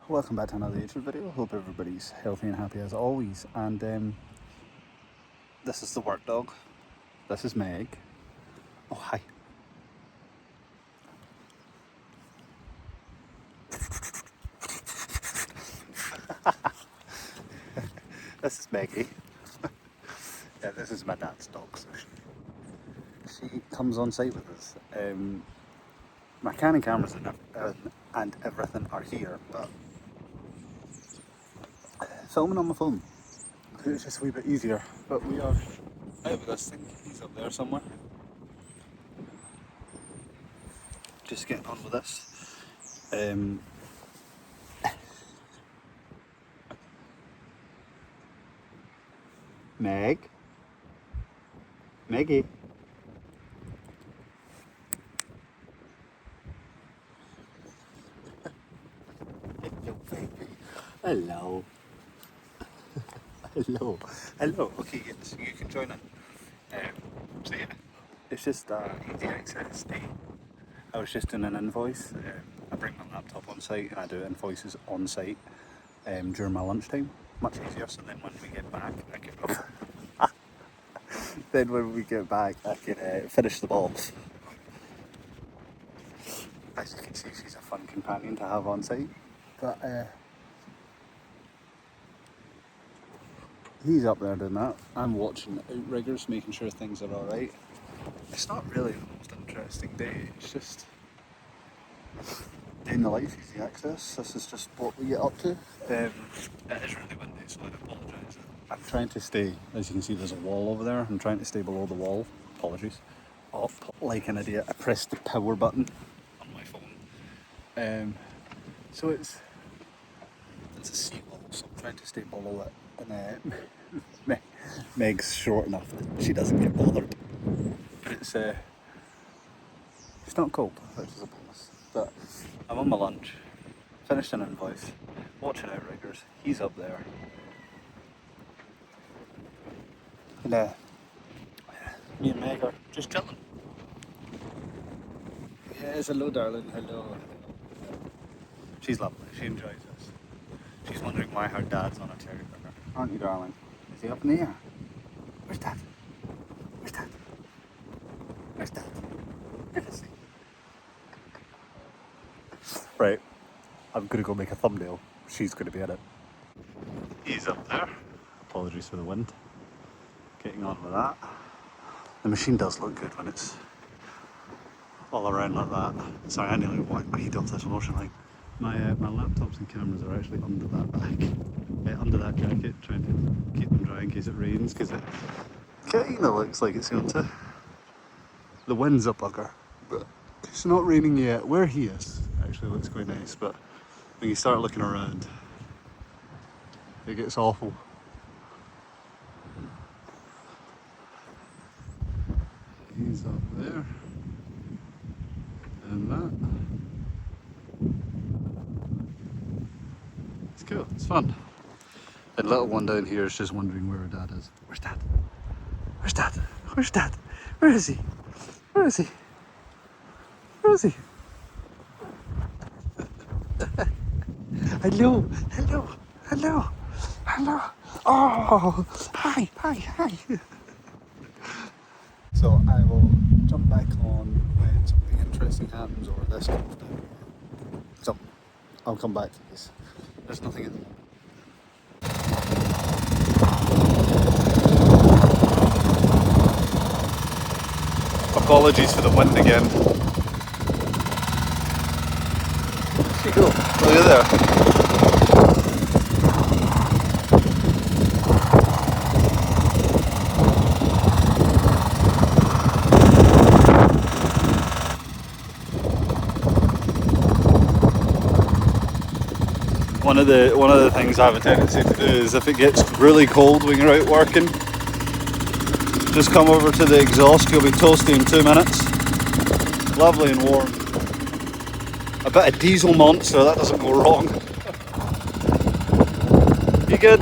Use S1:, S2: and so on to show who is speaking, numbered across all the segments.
S1: welcome back to another YouTube video. Hope everybody's healthy and happy as always. And this is the work dog. This is Meg. Oh, hi. This is Maggie. Yeah, this is my dad's dog. So she comes on site with us. My Canon cameras and everything are here, but filming on my phone, it's just a wee bit easier. But we are out with this thing. He's up there somewhere. Just getting on with this. Maggie. Hello. Hello. Okay, so you can join in. So yeah, it's just easy access day. I was just doing an invoice. I bring my laptop on site and I do invoices on site during my lunchtime. Much easier. So then when we get back, I can. Then when we get back, I can finish the balls. As you can see, she's a fun companion to have on site. But he's up there doing that. I'm watching the outriggers, making sure things are alright. It's not really the most interesting day, it's just day in the life, easy access. This is just what we get up to. It is really windy, so I apologise. I'm trying to stay, as you can see there's a wall over there, I'm trying to stay below the wall, apologies, up like an idiot. I pressed the power button on my phone. So it's a seawall, so I'm trying to stay below it. And Meg's short enough that she doesn't get bothered. But it's not cold, which is a bonus. But I'm on my lunch, finished an invoice, watching outriggers. He's up there. And me and Meg are just chilling. Yes, hello darling, hello. She's lovely, she enjoys this. She's wondering why her dad's on a cherry burger. Aren't you, darling? Is he up in the air? Where's Dad? Where's Dad? Where's Dad? Where is he? Right, I'm gonna go make a thumbnail. She's gonna be in it. He's up there. Apologies for the wind. Getting on with that. The machine does look good when it's all around like that. Sorry, I nearly wiped my heat off this washing line. My laptops and cameras are actually under that bag, under that jacket, trying to keep them dry in case it rains, because it kind of looks like it's going to. The wind's a bugger, but it's not raining yet. Where he is actually looks quite nice, but when you start looking around, it gets awful. He's up there, and that. It's cool, it's fun. And little one down here is just wondering where her dad is. Where's Dad? Where's Dad? Where's Dad? Where is he? Where is he? Where is he? Hello, hello, hello, hello. Oh, hi. So I will jump back on when something interesting happens or this comes down. So I'll come back to this. There's nothing at the moment. Apologies for the wind again. Look at there. One of the things I have a tendency to do is if it gets really cold when you're out working, just come over to the exhaust, you'll be toasty in 2 minutes. Lovely and warm. A bit of diesel monster, that doesn't go wrong. You good?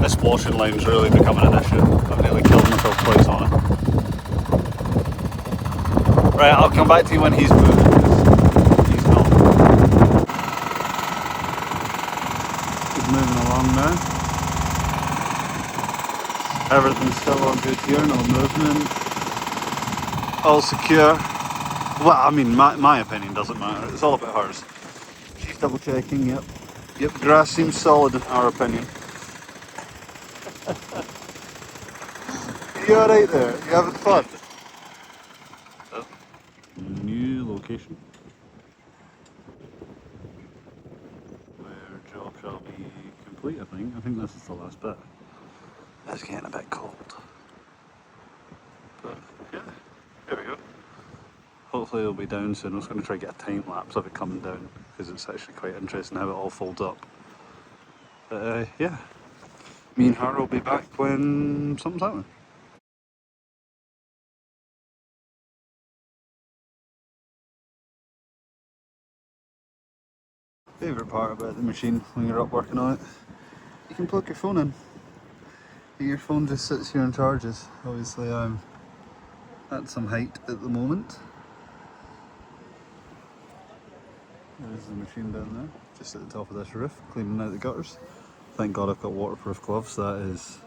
S1: This washing line's really becoming an issue. I've nearly killed myself twice on it. Right, I'll come back to you when he's moving, 'cause he's not. He's moving along now. Everything's still all good here, no movement. All secure. Well, I mean, my opinion doesn't matter. It's all about hers. She's double checking, yep. Yep, grass seems solid in our opinion. You alright there? You having fun? Oh. New location. Where job shall be complete, I think. I think this is the last bit. It's getting a bit cold. But yeah, there we go. Hopefully it'll be down soon. I was going to try to get a time lapse of it coming down because it's actually quite interesting how it all folds up. But yeah, me and her will be back when something's happening. Favourite part about the machine when you're up working on it, you can plug your phone in. Your phone just sits here and charges. Obviously I'm at some height at the moment. There's the machine down there, just at the top of this roof, cleaning out the gutters. Thank God I've got waterproof gloves, that is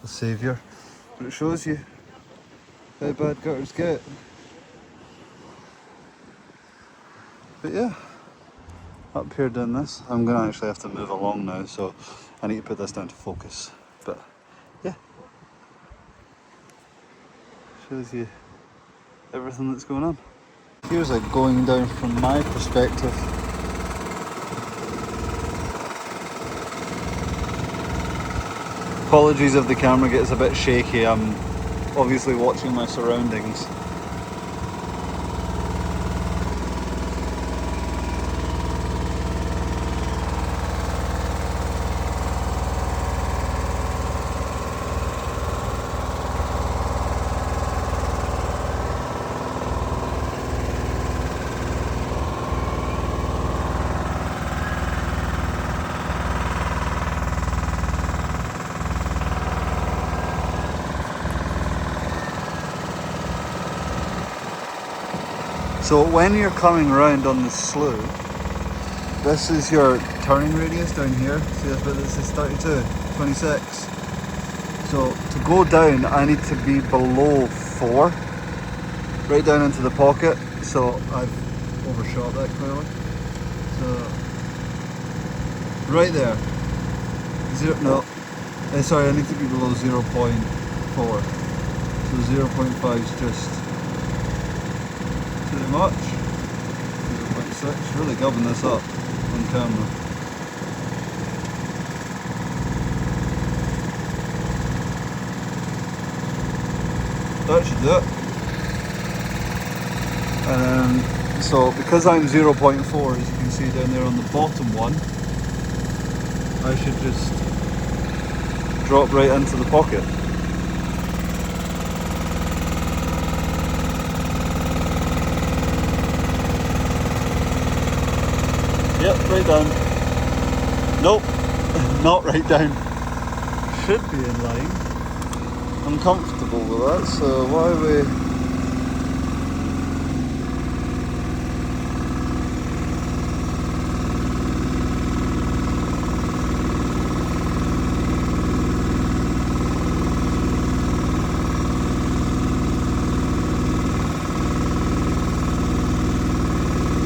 S1: a saviour. But it shows you how bad gutters get. But yeah, up here doing this, I'm going to actually have to move along now, so I need to put this down to focus. But yeah, shows you everything that's going on. Here's it going down from my perspective. Apologies if the camera gets a bit shaky, I'm obviously watching my surroundings. So when you're coming around on the slough, this is your turning radius down here. See this bit that says 32, 26. So to go down, I need to be below 4, right down into the pocket. So I've overshot that clearly. So right there, sorry, I need to be below 0.4. So 0.5 is just too much. 0.6, really gubbing this up on camera. That should do it. And so because I'm 0.4, as you can see down there on the bottom one, I should just drop right into the pocket. Yep, right down. Nope, not right down. Should be in line. I'm comfortable with that, so why we...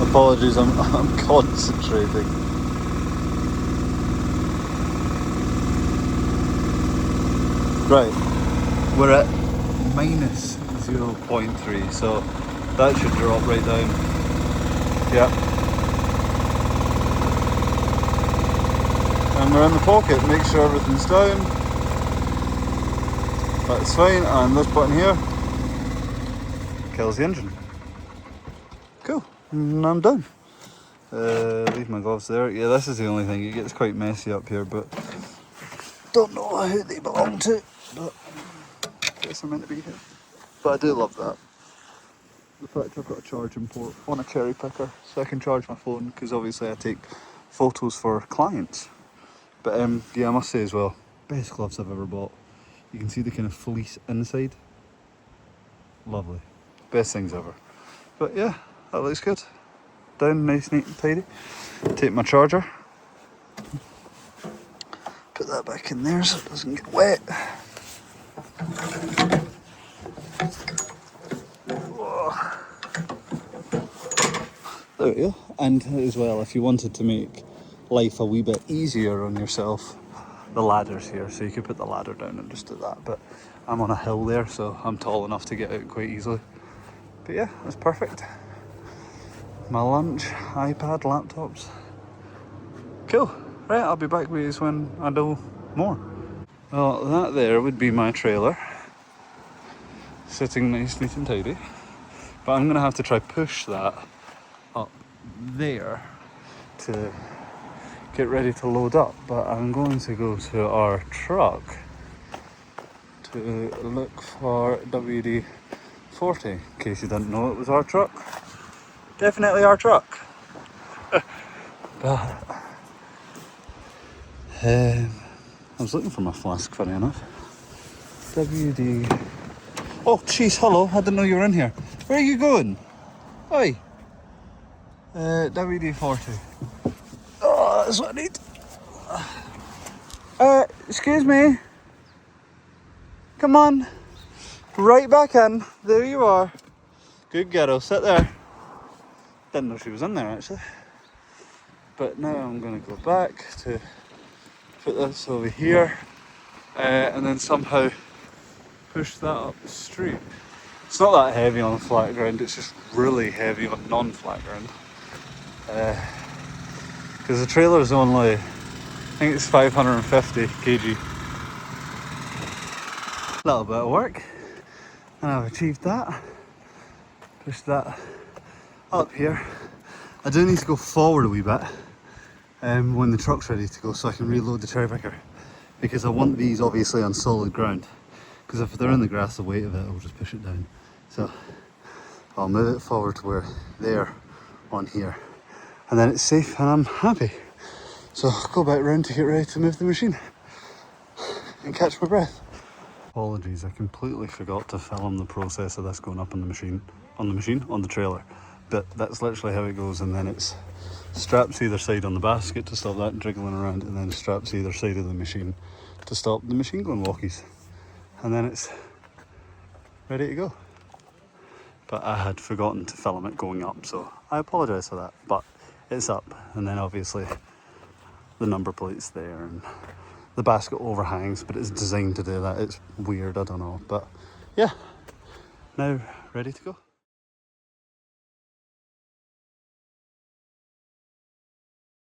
S1: Apologies, I'm concentrating. Right, we're at minus 0.3, so that should drop right down. Yep. And we're in the pocket, make sure everything's down. That's fine, and this button here kills the engine. Cool, and I'm done. Leave my gloves there. Yeah, this is the only thing, it gets quite messy up here, but don't know who they belong to, but I guess they're meant to be here. But I do love that. The fact I've got a charging port on a cherry picker so I can charge my phone, because obviously I take photos for clients. But yeah, I must say as well, best gloves I've ever bought. You can see the kind of fleece inside. Lovely. Best things ever. But yeah, that looks good. Down nice, neat and tidy. Take my charger. Put that back in there so it doesn't get wet. There we go. And as well, if you wanted to make life a wee bit easier on yourself, the ladder's here, so you could put the ladder down and just do that. But I'm on a hill there, so I'm tall enough to get out quite easily. But yeah, that's perfect. My lunch, iPad, laptops. Cool. Right, I'll be back with you when I do more. Well, that there would be my trailer. Sitting nice, neat and tidy. But I'm gonna have to try push that up there to get ready to load up. But I'm going to go to our truck to look for WD-40, in case you didn't know it was our truck. Definitely our truck. But I was looking for my flask, funny enough. WD. Oh, jeez, hello. I didn't know you were in here. Where are you going? Oi. WD-40. Oh, that's what I need. Excuse me. Come on. Right back in. There you are. Good girl. Sit there. Didn't know she was in there, actually. But now I'm going to go back to put this over here. And then somehow push that up the street. It's not that heavy on flat ground, it's just really heavy on non-flat ground. Because the trailer is only, I think it's 550 kg. A little bit of work, and I've achieved that. Push that up here. I do need to go forward a wee bit when the truck's ready to go, so I can reload the cherry picker. Because I want these obviously on solid ground. Because if they're in the grass, the weight of it will just push it down. So I'll move it forward to where they're on here. And then it's safe and I'm happy. So I'll go back round to get ready to move the machine and catch my breath. Apologies, I completely forgot to film the process of this going up on the trailer. But that's literally how it goes, and then it's straps either side on the basket to stop that jiggling around, and then straps either side of the machine to stop the machine going walkies. And then it's ready to go. But I had forgotten to film it going up, so I apologise for that. But it's up, and then obviously the number plate's there, and the basket overhangs, but it's designed to do that. It's weird, I don't know. But yeah, now ready to go.